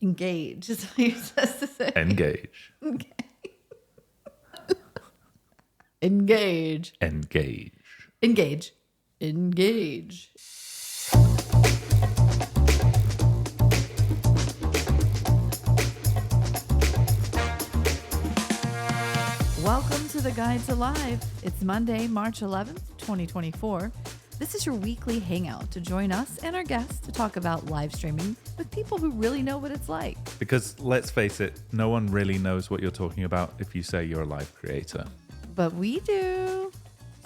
Engage is what you're supposed to say. Engage. Okay. Engage. Engage. Engage. Engage. Welcome to the Guide to Live. It's Monday, March 11th, 2024. This is your weekly hangout to join us and our guests to talk about live streaming with people who really know what it's like. Because let's face it, no one really knows what you're talking about if you say you're a live creator. But we do.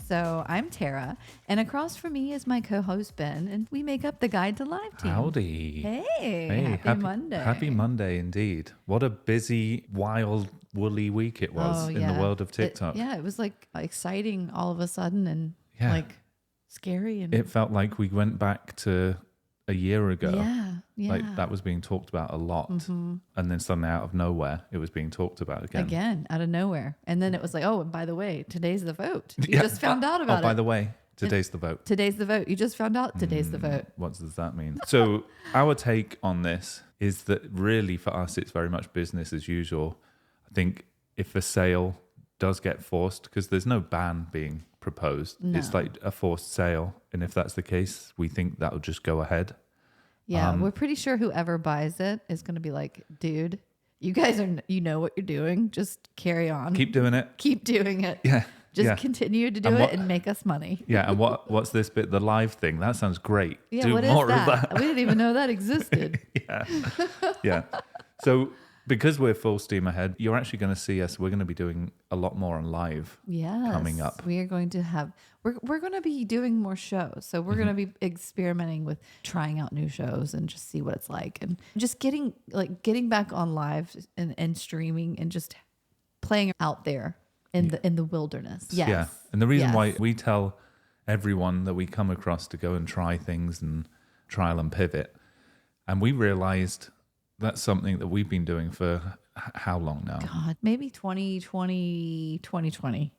So I'm Tara, and across from me is my co-host Ben, and we make up the Guide to Live team. Howdy. Hey, happy Monday. Happy Monday indeed. What a busy, wild, woolly week it was in the world of TikTok. It was like exciting all of a sudden and like scary. And it felt like we went back to a year ago. Yeah. Like that was being talked about a lot. Mm-hmm. And then suddenly out of nowhere, it was being talked about again. Again, out of nowhere. And then it was like, oh, and by the way, today's the vote. You just found out about it. Oh, by the way, today's the vote. Today's the vote. You just found out today's the vote. What does that mean? So our take on this is that really for us, it's very much business as usual. I think if a sale does get forced, because there's no ban being proposed, it's like a forced sale. And if that's the case, we think that'll just go ahead. Yeah, we're pretty sure whoever buys it is going to be like, dude, you guys you know what you're doing. Just carry on. Keep doing it. Keep doing it. Yeah. Just continue to do it and make us money. Yeah, and what's this bit, the live thing? That sounds great. Yeah, do what more is of that. We didn't even know that existed. Yeah. So because we're full steam ahead, you're actually going to see us. We're going to be doing a lot more on live coming up. We are going to have, we're going to be doing more shows. So we're going to be experimenting with trying out new shows and just see what it's like. And just getting back on live and streaming and just playing out there in the wilderness. Yes. Yeah. And the reason why we tell everyone that we come across to go and try things and trial and pivot. And we realized that's something that we've been doing for how long now? God, maybe 2020.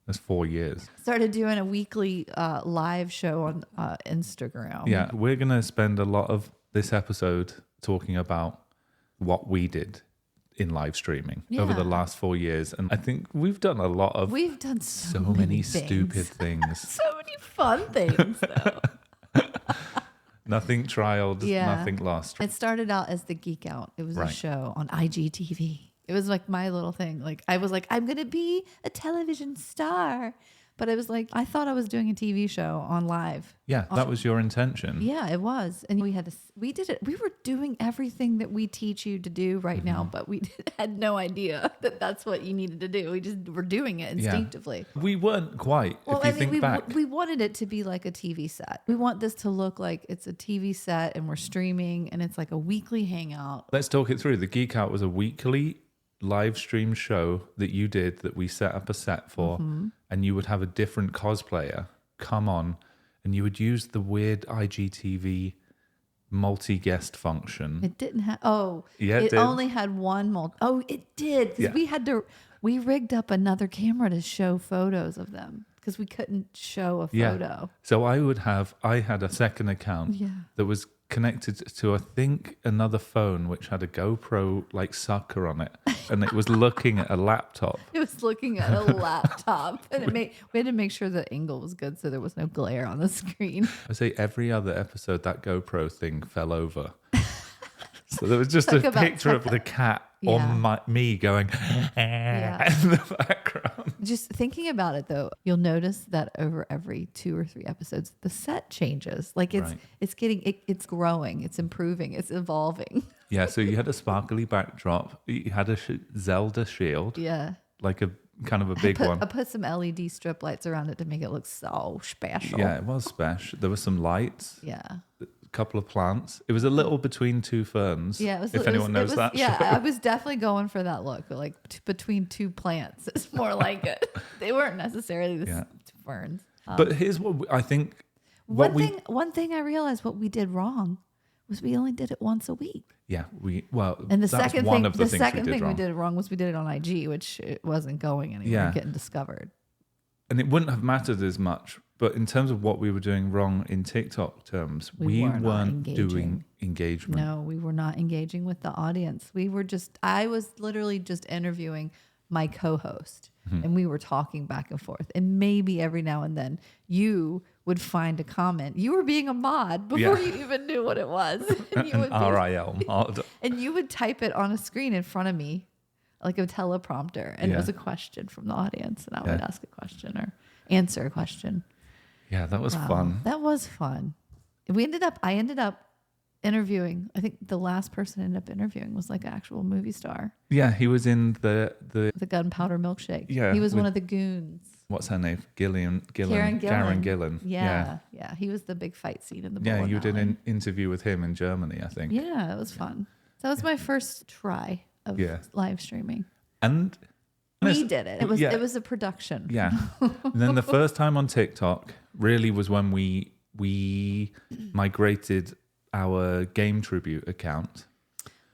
That's 4 years. Started doing a weekly live show on Instagram. Yeah, we're going to spend a lot of this episode talking about what we did in live streaming over the last 4 years. And I think we've done so many stupid things. So many fun things, though. Nothing trialed, nothing lost. It started out as the Geek Out. It was a show on IGTV. It was like my little thing. Like I was like, I'm going to be a television star. But it was like, I thought I was doing a TV show on live. Yeah, that was your intention. Yeah, it was. And we did it. We were doing everything that we teach you to do right now, but we had no idea that that's what you needed to do. We just were doing it instinctively. Yeah. We weren't quite, if you think back. We wanted it to be like a TV set. We want this to look like it's a TV set and we're streaming and it's like a weekly hangout. Let's talk it through. The Geek Out was a weekly live stream show that you did that we set up a set for, and you would have a different cosplayer come on and you would use the weird IGTV multi-guest function. It didn't have it only had one it did, because we rigged up another camera to show photos of them because we couldn't show a photo. So I had a second account that was connected to, I think, another phone which had a GoPro like sucker on it, and it was looking at a laptop. It was looking at a laptop, and we had to make sure the angle was good so there was no glare on the screen. I say every other episode that GoPro thing fell over. So there was just a picture of the cat on me going in the background. Just thinking about it, though, you'll notice that over every 2 or 3 episodes, the set changes. Like it's growing, it's improving, it's evolving. Yeah, so you had a sparkly backdrop. You had a Zelda shield. Yeah. Like a kind of a big one. I put some LED strip lights around it to make it look so special. Yeah, it was special. There were some lights. Yeah. Couple of plants. It was a little between two ferns. Yeah, if anyone knows that. Yeah, show. I was definitely going for that look, like between 2 plants. It's more like it. They weren't necessarily the ferns. But here's what I think. One thing I realized what we did wrong was we only did it once a week. Yeah, and the second thing we did wrong was we did it on IG, which it wasn't going anywhere, getting discovered. And it wouldn't have mattered as much But in terms of what we were doing wrong in TikTok terms, we were not weren't engaging. doing engagement. No, we were not engaging with the audience. I was literally just interviewing my co-host and we were talking back and forth. And maybe every now and then you would find a comment. You were being a mod before you even knew what it was. And you would RIL mod. and you would type it on a screen in front of me, like a teleprompter. And it was a question from the audience. And I would ask a question or answer a question. Yeah, that was fun. That was fun. I ended up interviewing. I think the last person I ended up interviewing was like an actual movie star. Yeah, he was in the Gunpowder Milkshake. Yeah, he was one of the goons. What's her name? Karen Gillan. Gillan. Yeah. He was the big fight scene in the Yeah, bowling you did alley. an interview with him in Germany, I think. Yeah, it was fun. That was my first try of live streaming. And We did it. It was a production. Yeah. And then the first time on TikTok really was when we migrated our Game Tribute account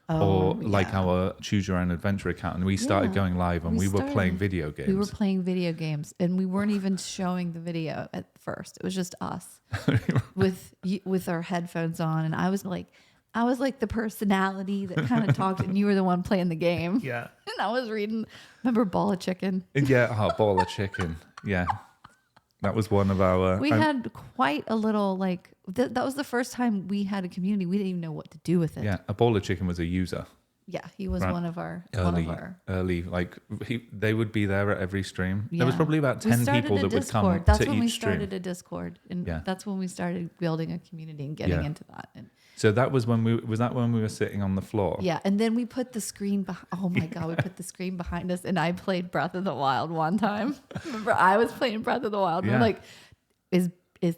like our Choose Your Own Adventure account. And we started going live and we were playing video games. We were playing video games and we weren't even showing the video at first. It was just us with our headphones on. And I was like the personality that kind of talked and you were the one playing the game. Yeah. And I was remember Ball of Chicken? Yeah, Ball of Chicken. Yeah. That was one of our... We had quite a little, that was the first time we had a community. We didn't even know what to do with it. Yeah, a Ball of Chicken was a user. Yeah, he was one of our... Early, they would be there at every stream. Yeah. There was probably about 10 people that would come That's to when each we stream. started a Discord. And that's when we started building a community and getting into that. And so that was when we were sitting on the floor? Yeah, and then we put the screen oh my God, we put the screen behind us and I played Breath of the Wild one time. Remember, I was playing Breath of the Wild. And I'm like, is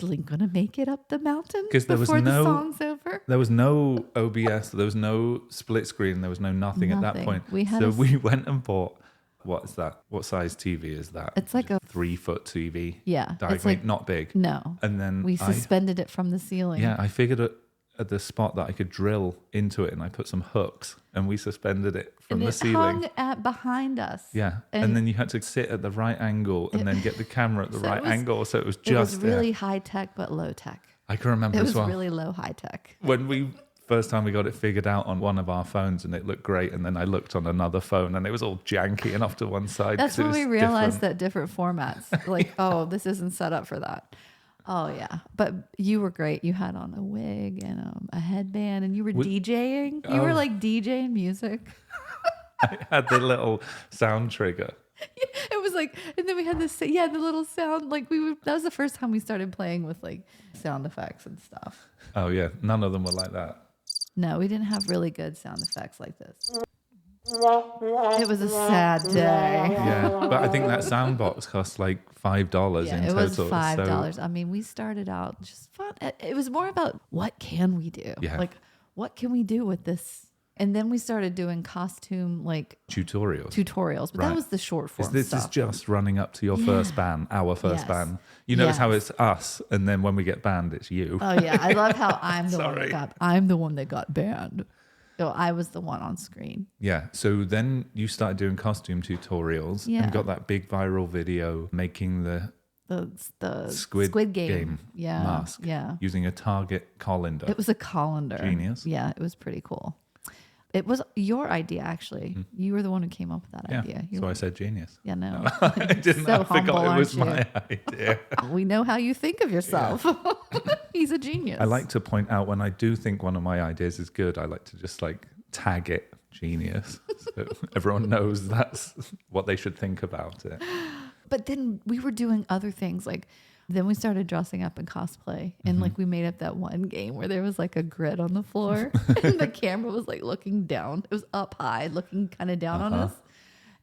Link going to make it up the mountain before the song's over? There was no OBS, there was no split screen, there was nothing at that point. We went and bought, what is that? What size TV is that? It's like a 3-foot TV. Yeah. It's like not big. No. And then we suspended it from the ceiling. Yeah, I figured at the spot that I could drill into it and I put some hooks and we suspended it from the ceiling. It hung behind us. Yeah. And then you had to sit at the right angle and then get the camera at the right angle. So it was just... It was really high tech, but low tech. I can remember as well. It was really low high tech. When first time we got it figured out on one of our phones and it looked great. And then I looked on another phone and it was all janky and off to one side. That's when we realized that different formats, this isn't set up for that. Oh, yeah. But you were great. You had on a wig and a headband and you were DJing. You were like DJing music. I had the little sound trigger. It was like, and then we had the little sound. That was the first time we started playing with sound effects and stuff. Oh, yeah. None of them were like that. No, we didn't have really good sound effects like this. It was a sad day. Yeah, but I think that sound box cost like $5 in total. It was $5. So. I mean, we started out just fun. It was more about what can we do? Yeah. What can we do with this? And then we started doing costume tutorials. But that was the short form This stuff. is just running up to your first ban, our first ban. You notice how it's us, and then when we get banned, it's you. Oh yeah, I love how I'm the one that got banned. So I was the one on screen. Yeah. So then you started doing costume tutorials and got that big viral video making the Squid Game mask using a Target colander. It was a colander. Genius. Yeah, it was pretty cool. It was your idea, actually. Mm-hmm. You were the one who came up with that idea. I said genius. Yeah, no. I didn't. So I forgot humble, it was aren't my idea. We know how you think of yourself. Yeah. He's a genius. I like to point out when I do think one of my ideas is good, I like to just tag it genius. So everyone knows that's what they should think about it. But then we were doing other things then we started dressing up in cosplay and we made up that one game where there was a grid on the floor and the camera was looking down. It was up high, looking kind of down on us.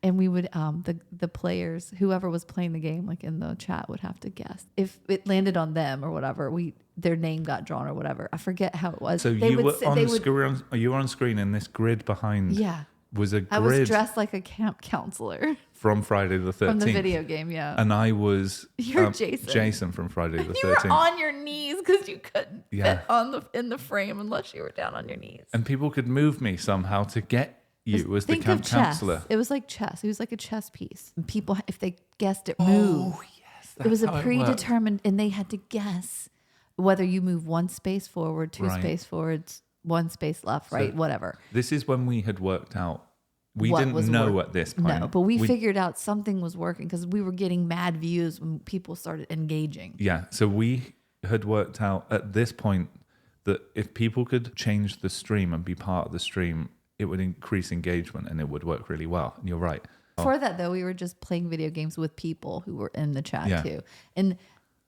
And we would, the players, whoever was playing the game, in the chat would have to guess if it landed on them or whatever. Their name got drawn or whatever. I forget how it was. So you were on screen and this grid behind. Yeah. Was a grid. I was dressed like a camp counselor. From Friday the 13th. From the video game, yeah. And I was You're Jason. Jason from Friday the 13th. You were on your knees because you couldn't fit in the frame unless you were down on your knees. And people could move me somehow to get you as the camp counselor. It was like chess. It was like a chess piece. And people, if they guessed it, moved. Oh, yes. It was a how it worked? predetermined, and they had to guess whether you move one space forward, two Right. space forwards, one space left, right, whatever. This is when we had worked out. We What didn't was know at this point. No, but we figured out something was working because we were getting mad views when people started engaging. Yeah. So we had worked out at this point that if people could change the stream and be part of the stream, it would increase engagement and it would work really well. And you're right. Before that, though, we were just playing video games with people who were in the chat too. And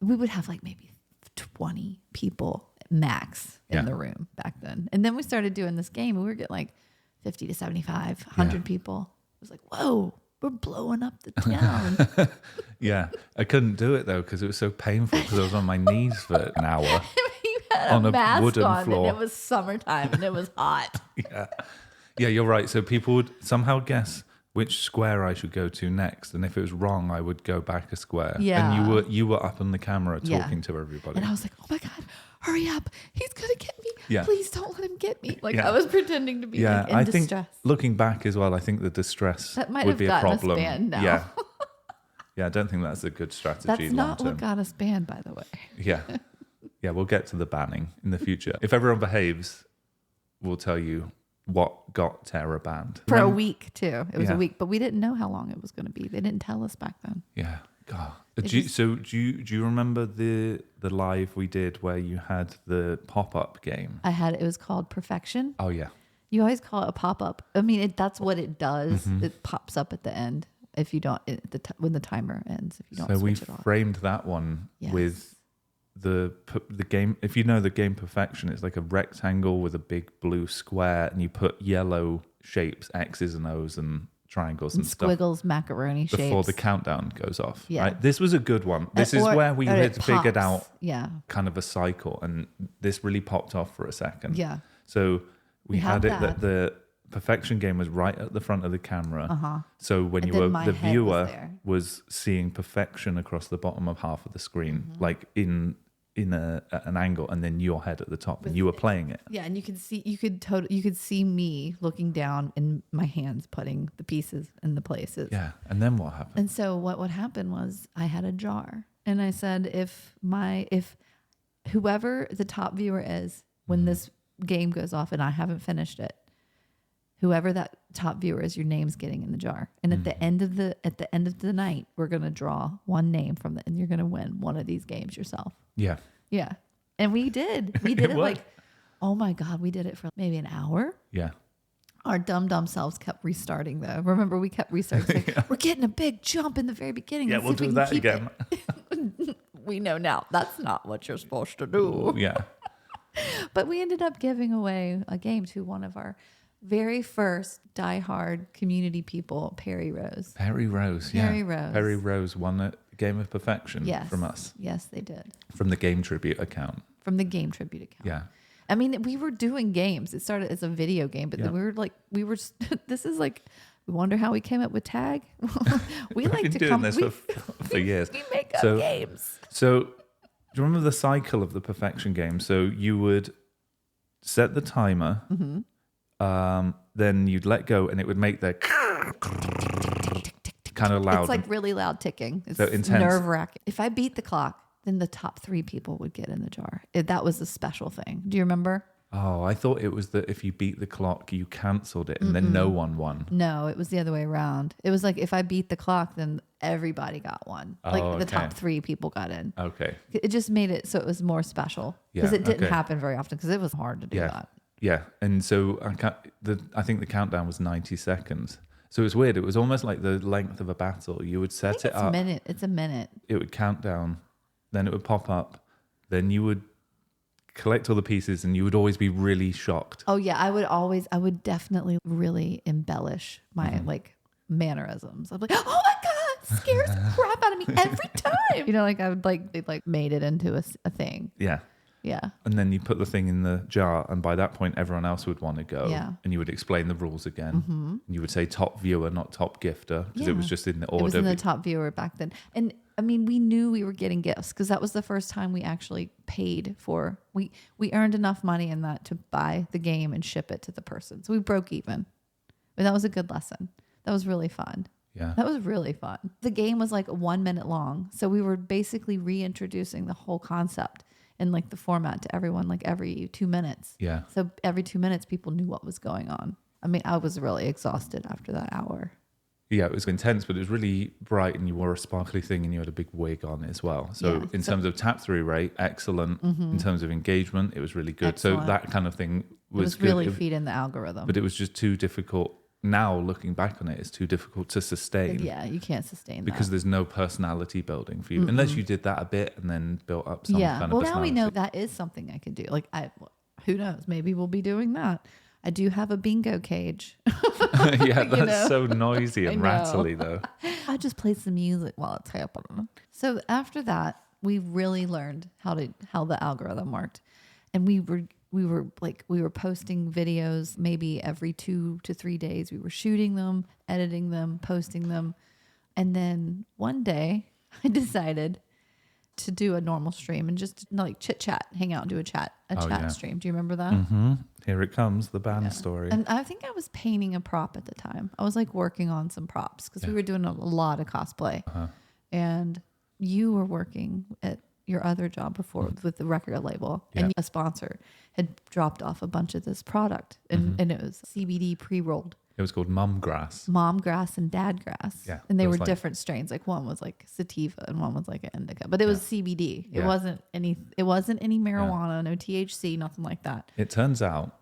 we would have like maybe 20 people max in the room back then. And then we started doing this game and we were getting like 50 to 75, 100 people. It was like, whoa, we're blowing up the town. Yeah. I couldn't do it though because it was so painful because I was on my knees for an hour. You had On a mask wooden on floor. and it was summertime and it was hot. Yeah, you're right. So people would somehow guess which square I should go to next, and if it was wrong, I would go back a square. Yeah. And you were up on the camera Yeah. talking to everybody. And I was like, oh my God, hurry up. He's going to get me. Yeah. Please don't let him get me. Like Yeah. I was pretending to be like in I distress. think looking back as well, I think the distress That might would have be a gotten us problem. banned now. Yeah. Yeah, I don't think that's a good strategy That's long not term. what got us banned, by the way. Yeah. Yeah, we'll get to the banning in the future. If everyone behaves, we'll tell you what got Terra banned. For a week, too. It was Yeah. a week, but we didn't know how long it was going to be. They didn't tell us back then. Yeah. God. just- Do you remember the live we did where you had the pop-up game? It was called Perfection. Oh yeah. You always call it a pop-up. I mean, that's what it does. Mm-hmm. It pops up at the end if you don't, when the timer ends, if you don't So we switch it off. framed that one Yes. with the game. If you know the game Perfection, it's like a rectangle with a big blue square, and you put yellow shapes, X's and O's, and triangles and stuff Squiggles, macaroni shapes. before the countdown goes off. Yeah. Right. This was a good one. This is Or- where we or it had figured pops. out Yeah. kind of a cycle, and this really popped off for a second. Yeah. So we had it that. that the Perfection game was right at the front of the camera. Uh-huh. So when And you then were my the head was viewer there. was seeing Perfection across the bottom of half of the screen, Mm-hmm. like in an angle, and then your head at the top, and you were playing it. Yeah, and you could see me looking down and my hands putting the pieces in the places. Yeah. And then what happened? And so what would happen was I had a jar, and I said, if whoever the top viewer is when this game goes off and I haven't finished it, whoever that top viewer is, your name's getting in the jar. And at the end of the night, we're gonna draw one name from and you're gonna win one of these games yourself. Yeah. Yeah, and we did. We did it worked. like, oh my God, we did it for maybe an hour. Yeah. Our dumb selves kept restarting though. Remember, we kept restarting. It's like, we're getting a big jump in the very beginning. Yeah, Let's we'll see if do we that can keep again. it." We know now that's not what you're supposed to do. Yeah. But we ended up giving away a game to one of our very first diehard community people, Perry Rose. Perry Rose. Yeah. Perry Rose. Perry Rose won a Game of Perfection Yes. from us, Yes, they did. from the Game Tribute account. From the Game Tribute account. Yeah. I mean, we were doing games. It started as a video game, but then we were, this is like, we wonder how we came up with tag. We We've like been to doing come, this for years. we make up So- games. So, do you remember the cycle of the Perfection game? So you would set the timer, then you'd let go, and it would make the kind of loud. It's like really loud ticking. It's So intense. nerve wracking. If I beat the clock, then the top 3 people would get in the jar. That was a special thing. Do you remember? Oh, I thought it was that if you beat the clock, you cancelled it, and then no one won. No, it was the other way around. It was like if I beat the clock, then everybody got one. Like Oh, the okay. top 3 people got in. Okay. It just made it so it was more special because Yeah, it didn't okay. happen very often because it was hard to do Yeah. that. Yeah, and so I think the countdown was 90 seconds. So it was weird. It was almost like the length of a battle. You would set it up. It's a minute. It would count down, then it would pop up, then you would collect all the pieces, and you would always be really shocked. Oh yeah, I would definitely really embellish my Mm-hmm. like mannerisms. I'm like, oh my God, scares the crap out of me every time. You know, like I would like, they like made it into a thing. Yeah. Yeah. And then you put the thing in the jar, and by that point, everyone else would want to go. Yeah. And you would explain the rules again. And you would say top viewer, not top gifter, because it was Yeah. just in the It was order. in the top viewer back then. And I mean, we knew we were getting gifts because that was the first time we actually paid for, we earned enough money in that to buy the game and ship it to the person. So we broke even. But that was a good lesson. That was really fun. Yeah. That was really fun. The game was like 1 minute long. So we were basically reintroducing the whole concept and like the format to everyone, like every 2 minutes. Yeah. So every 2 minutes, people knew what was going on. I mean, I was really exhausted after that hour. Yeah, it was intense, but it was really bright, and you wore a sparkly thing, and you had a big wig on as well. So in terms of tap through rate, excellent. In terms of engagement, it was really good. Excellent. So that kind of thing was good. Really feeding the algorithm. But it was just too difficult. Now looking back on it, it's too difficult to sustain. Yeah, you can't sustain because that. there's no personality building for you unless you did that a bit and then built up some kind of well, personality. now we know that is something I could do. Like, who knows? Maybe we'll be doing that. I do have a bingo cage. Yeah, that's so noisy and rattly though. I just play some music while it's happening. So after that, we really learned how the algorithm worked, and we were posting videos maybe every 2 to 3 days. We were shooting them, editing them, posting them, and then one day I decided to do a normal stream and just like chit chat, hang out and do a chat stream. Do you remember that? Mm-hmm. Here it comes, the band story. And I think I was painting a prop at the time. I was like working on some props because we were doing a lot of cosplay. And you were working at your other job before with the record label, and a sponsor had dropped off a bunch of this product, and it was CBD pre-rolled. It was called mum grass. Mom grass and dad grass. Yeah, and they were different strains. Like one was like sativa and one was like an indica, but it was CBD. It wasn't any marijuana, no THC, nothing like that. It turns out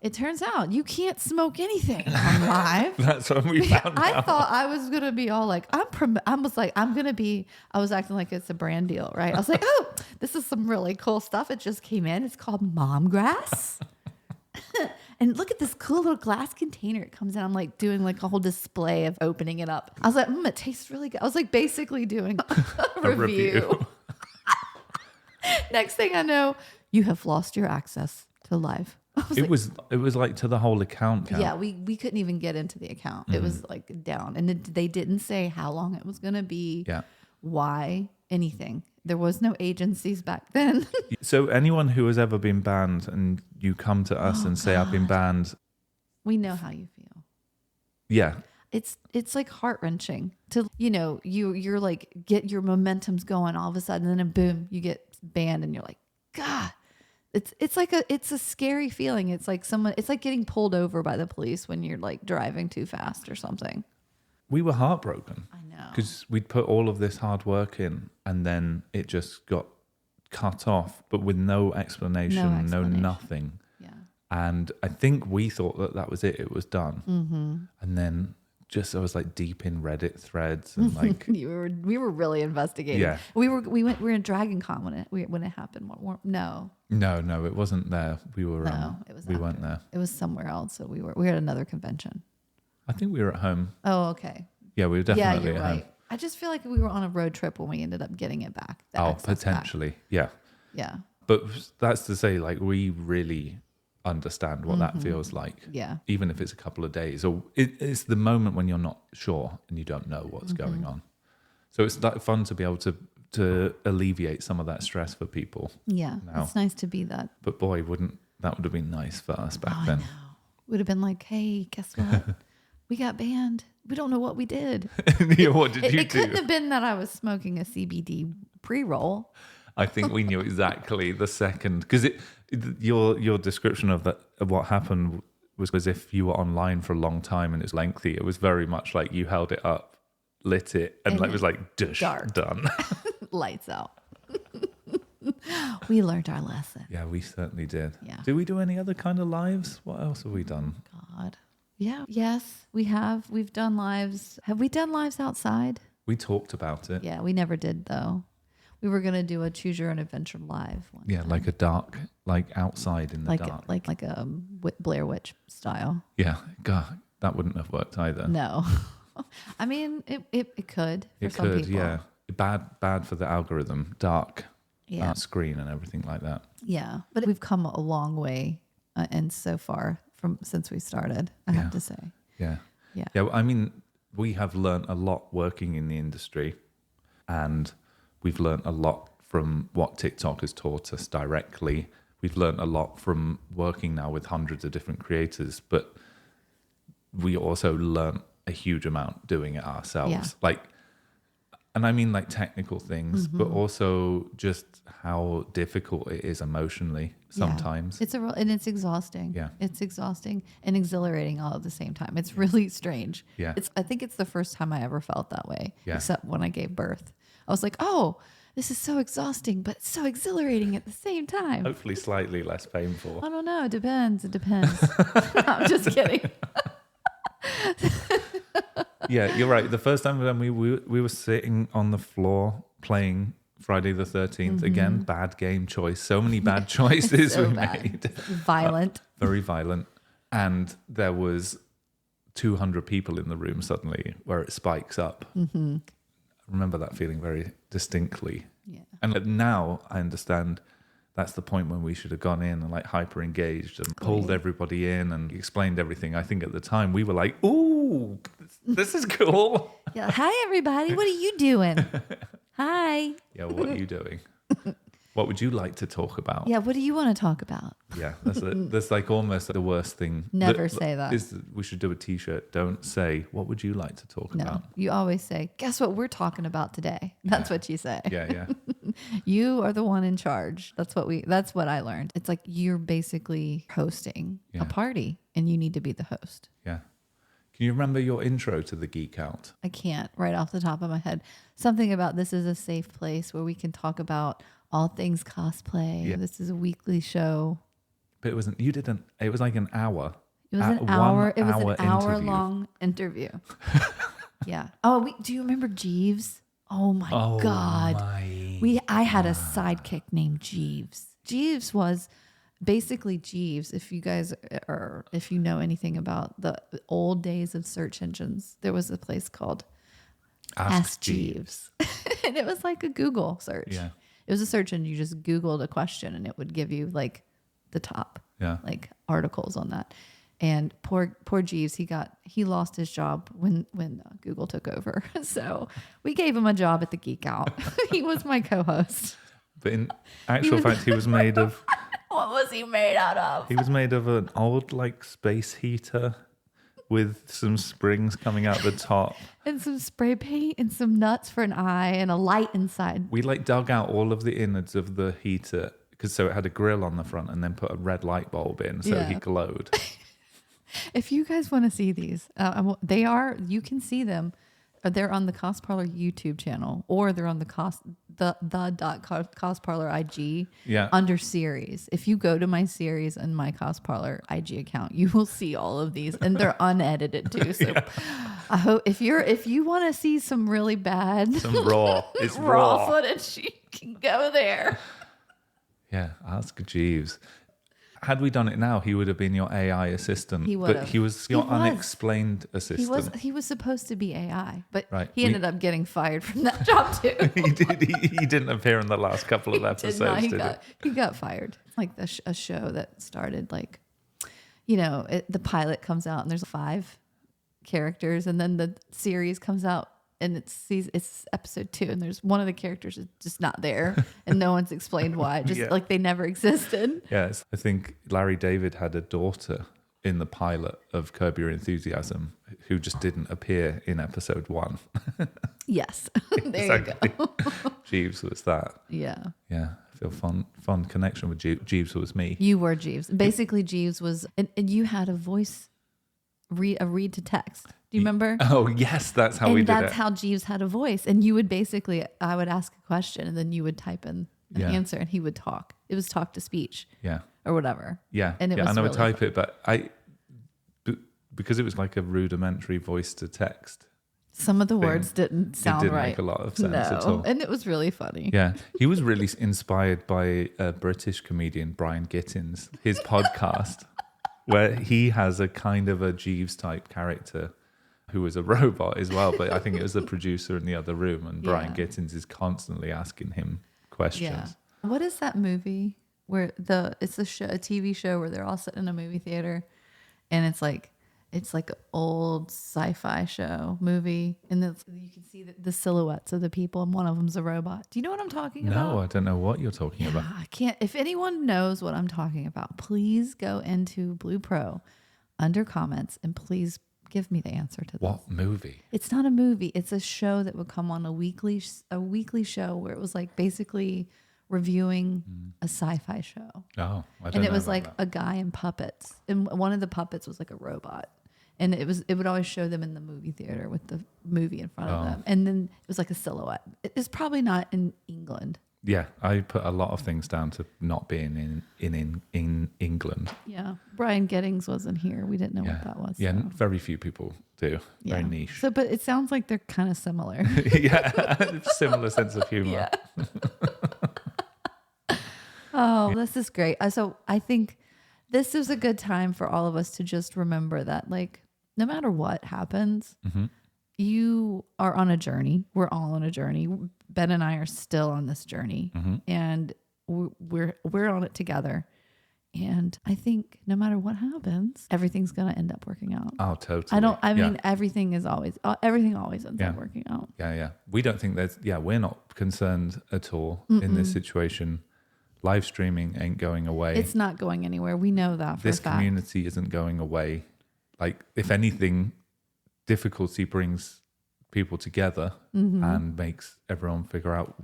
you can't smoke anything on live. That's what we found out. I thought I was going to be all like, I was acting like it's a brand deal, right? I was like, oh, this is some really cool stuff. It just came in. It's called mom grass. And look at this cool little glass container. It comes in. I'm like doing like a whole display of opening it up. I was like, it tastes really good. I was like basically doing a review. Next thing I know, you have lost your access to live. It was like to the whole account. Yeah, we couldn't even get into the account. It was like down. And they didn't say how long it was going to be. Yeah. Why, anything. There was no agencies back then. So anyone who has ever been banned and you come to us and say, I've been banned. We know how you feel. Yeah. It's like heart-wrenching to, you're like, get your momentum's going all of a sudden, and then boom, you get banned and you're like, God, it's a scary feeling. It's like getting pulled over by the police when you're like driving too fast or something. We were heartbroken. I know. Because we'd put all of this hard work in and then it just got cut off, but with no explanation, no nothing. Yeah. And I think we thought that was it. It was done. Mm-hmm. And then I was like deep in Reddit threads and like we were really investigating. Yeah. We were in Dragon Con when it happened. No, it wasn't there. We were we weren't there. It was somewhere else. So we were at another convention. I think we were at home. Oh, okay. Yeah, we were definitely you're at right. home. I just feel like we were on a road trip when we ended up getting it back. Potentially. Back. Yeah. Yeah. But that's to say, like, we really understand what that feels like. Yeah. Even if it's a couple of days, or it's the moment when you're not sure and you don't know what's going on. So it's like fun to be able to alleviate some of that stress for people. Yeah. Now. It's nice to be that. But boy, that would have been nice for us back then. I know. Would have been like, hey, guess what? We got banned. We don't know what we did. Yeah, what did you do? It couldn't have been that I was smoking a CBD pre-roll. I think we knew exactly the second, because your description of what happened was as if you were online for a long time and it's lengthy. It was very much like you held it up, lit it, and like it was like dush, dark. Done. Lights out. We learned our lesson. Yeah, we certainly did. Yeah. Did we do any other kind of lives? What else have we done? God. Yeah. Yes, we have. We've done lives. Have we done lives outside? We talked about it. Yeah, we never did though. We were going to do a Choose Your Own Adventure live one time. Like a dark, like outside in the dark. Like a Blair Witch style. Yeah. God, that wouldn't have worked either. No. I mean, it could for some people. Yeah. Bad for the algorithm. Dark screen and everything like that. Yeah. But we've come a long way and so far since we started, I have to say. Yeah. I mean, we have learned a lot working in the industry, and we've learned a lot from what TikTok has taught us directly. We've learned a lot from working now with hundreds of different creators, but we also learned a huge amount doing it ourselves. Yeah. Like, and I mean like technical things, but also just how difficult it is emotionally sometimes. Yeah. And it's exhausting. Yeah. It's exhausting and exhilarating all at the same time. It's really strange. Yeah. I think it's the first time I ever felt that way, Yeah. except when I gave birth. I was like, oh, this is so exhausting, but it's so exhilarating at the same time. Hopefully slightly less painful. I don't know. It depends. I'm just kidding. Yeah, you're right. The first time when we were sitting on the floor playing Friday the 13th, again, bad game choice. So many bad choices So we bad. made. Violent. Very violent. And there was 200 people in the room suddenly where it spikes up. I remember that feeling very distinctly. Yeah. And now I understand that's the point when we should have gone in and like hyper engaged and pulled everybody in and explained everything. I think at the time we were like, ooh, this is cool. Yeah. Hi, everybody. What are you doing? Hi. Yeah, what are you doing? What would you like to talk about? Yeah. What do you want to talk about? Yeah, that's like almost the worst thing. Never say that. We should do a t-shirt. Don't say, what would you like to talk No, about? you always say, guess what we're talking about today? That's what you say. Yeah. You are the one in charge. That's what I learned. It's like you're basically hosting Yeah. a party and you need to be the host. Yeah. Can you remember your intro to the Geek Out? I can't right off the top of my head. Something about this is a safe place where we can talk about all things cosplay. Yeah. This is a weekly show. But it wasn't. You didn't. It was like an hour. It was an hour. It was an hour long interview. Yeah. Oh, do you remember Jeeves? Oh my God. I had a sidekick named Jeeves. Jeeves was basically Jeeves. If you know anything about the old days of search engines, there was a place called Ask Jeeves. And it was like a Google search. Yeah. It was a search and you just Googled a question and it would give you like the top like articles on that. And poor Jeeves, he lost his job when Google took over. So we gave him a job at the Geek Out. He was my co-host. But in actual fact, he was made of. What was he made out of? He was made of an old like space heater with some springs coming out the top. And some spray paint and some nuts for an eye and a light inside. We like dug out all of the innards of the heater so it had a grill on the front and then put a red light bulb in so he glowed. If you guys want to see these, you can see them. They're on the Cos Parlor YouTube channel, or they're on the Cos Parlor IG under series. If you go to my series and my Cos Parlor IG account, you will see all of these, and they're unedited too. So I hope if you want to see some really bad, some raw, it's raw footage, you can go there. Yeah, ask Jeeves. Had we done it now, he would have been your AI assistant. He would but he was your unexplained assistant. He was supposed to be AI, but Right. he ended up getting fired from that job too. He did. He didn't appear in the last couple of episodes, did he? He got fired. It's like a show that started like, the pilot comes out and there's 5 characters, and then the series comes out and it's episode 2 and there's one of the characters is just not there and no one's explained why, just like they never existed. Yes, I think Larry David had a daughter in the pilot of Curb Your Enthusiasm who just didn't appear in episode 1. Yes. There you go. Jeeves was that. Yeah. Yeah. I feel fun connection with Jeeves. Jeeves was me. You were Jeeves. Basically Jeeves was, and you had a voice read to text. Do you remember? Oh yes, that's how we did it. And that's how Jeeves had a voice. And you would I would ask a question and then you would type in an answer and he would talk. It was talk to speech. Yeah. Or whatever. Yeah. And it was I would really type it, but because it was like a rudimentary voice to text. Some of the words didn't sound right. It didn't make a lot of sense at all. And it was really funny. Yeah. He was really inspired by a British comedian, Brian Gittins, his podcast, where he has a kind of a Jeeves type character who was a robot as well. But I think it was the producer in the other room, and Brian Gittins is constantly asking him questions. Yeah. What is that movie where it's a TV show where they're all sitting in a movie theater and it's like an old sci-fi movie, and you can see the silhouettes of the people, and one of them's a robot. Do you know what I'm talking about? No, I don't know what you're talking about. I can't. If anyone knows what I'm talking about, please go into Blue Pro under comments and please Give me the answer to this. What movie? It's not a movie. It's a show that would come on a weekly show where it was like basically reviewing a sci-fi show. Oh, I don't And know it was about like that. a guy and puppets. And one of the puppets was like a robot. And it would always show them in the movie theater with the movie in front of them. And then it was like a silhouette. It's probably not in England. Yeah, I put a lot of things down to not being in England. Yeah. Brian Giddings wasn't here. We didn't know what that was. Yeah, so. very few people do. Very Yeah. niche. So, but it sounds like they're kind of similar. Yeah, similar sense of humor. Yeah. Oh, this is great. So I think this is a good time for all of us to just remember that, like, no matter what happens, you are on a journey. We're all on a journey. Ben and I are still on this journey, and we're on it together. And I think no matter what happens, everything's going to end up working out. Oh, totally. I mean, everything always ends up working out. Yeah. We don't think we're not concerned at all in this situation. Live streaming ain't going away. It's not going anywhere. We know that for a this fact. community isn't going away. Like, if anything, difficulty brings people together and makes everyone figure out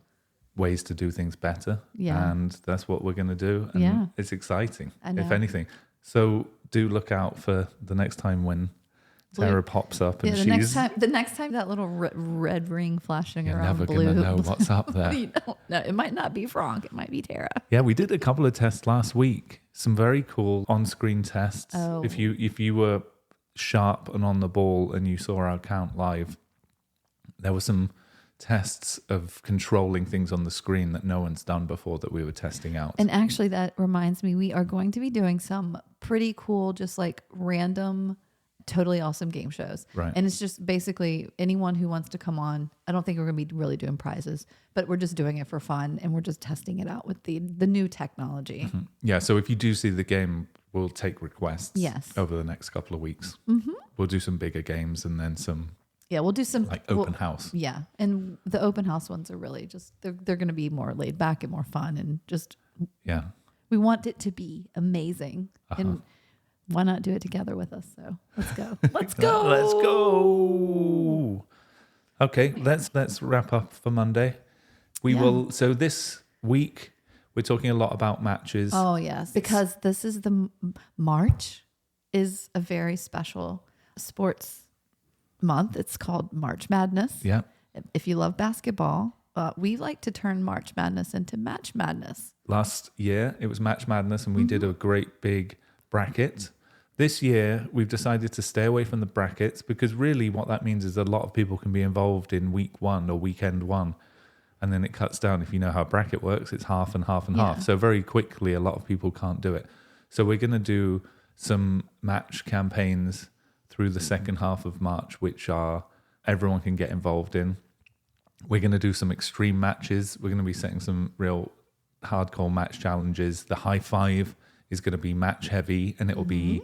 ways to do things better. Yeah. And that's what we're going to do. And it's exciting, if anything. So do look out for the next time when Tara pops up and the next time that little red ring flashing you're around never blue. going to know what's up there. You don't know. It might not be Frank. It might be Tara. Yeah, we did a couple of tests last week. Some very cool on-screen tests. Oh. If you were sharp and on the ball and you saw our account live, there were some tests of controlling things on the screen that no one's done before that we were testing out. And actually, that reminds me, we are going to be doing some pretty cool, just like random, totally awesome game shows. Right. And it's just basically anyone who wants to come on. I don't think we're going to be really doing prizes, but we're just doing it for fun. And we're just testing it out with the new technology. Yeah, so if you do see the game, we'll take requests Yes. over the next couple of weeks. We'll do some bigger games and then some Yeah, we'll do some like open house. Yeah, and the open house ones are really just they're going to be more laid back and more fun, and just Yeah. we want it to be amazing. And why not do it together with us? So let's go. Let's go. Let's go. Okay, let's wrap up for Monday. We will. So this week we're talking a lot about matches. Oh yes, because this is March is a very special sports month. It's called March Madness. Yeah. If you love basketball, we like to turn March Madness into Match Madness. Last year it was Match Madness and we did a great big bracket. This year we've decided to stay away from the brackets because really what that means is a lot of people can be involved in week one or weekend one. And then it cuts down. If you know how a bracket works, it's half and half and half. So very quickly, a lot of people can't do it. So we're going to do some match campaigns through the second half of March, which are everyone can get involved in. We're going to do some extreme matches. We're going to be setting some real hardcore match challenges. The high five is going to be match heavy, and there'll be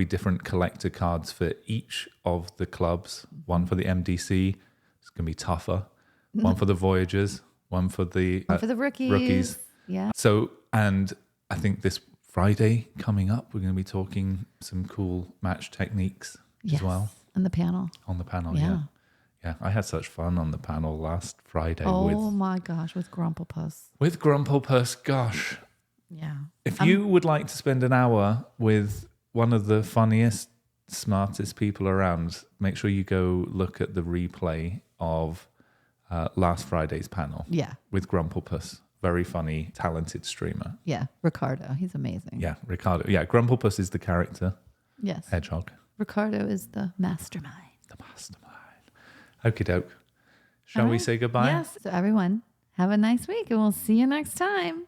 different collector cards for each of the clubs. One for the MDC, it's going to be tougher. One for the Voyagers, one for the rookies. Yeah. So, and I think this Friday coming up, we're going to be talking some cool match techniques as well. On the panel. On the panel, yeah. Yeah, I had such fun on the panel last Friday Oh my gosh, with Grumplepuss. with Grumplepuss. Gosh, Yeah. if you would like to spend an hour with one of the funniest, smartest people around, make sure you go look at the replay of last Friday's panel. Yeah. With Grumplepuss. Very funny, talented streamer. Yeah. Ricardo. He's amazing. Yeah, Ricardo. Yeah, Grumplepuss is the character. Yes. Hedgehog. Ricardo is the mastermind. The mastermind. Okie doke. Shall we say goodbye? Yes. So everyone, have a nice week and we'll see you next time.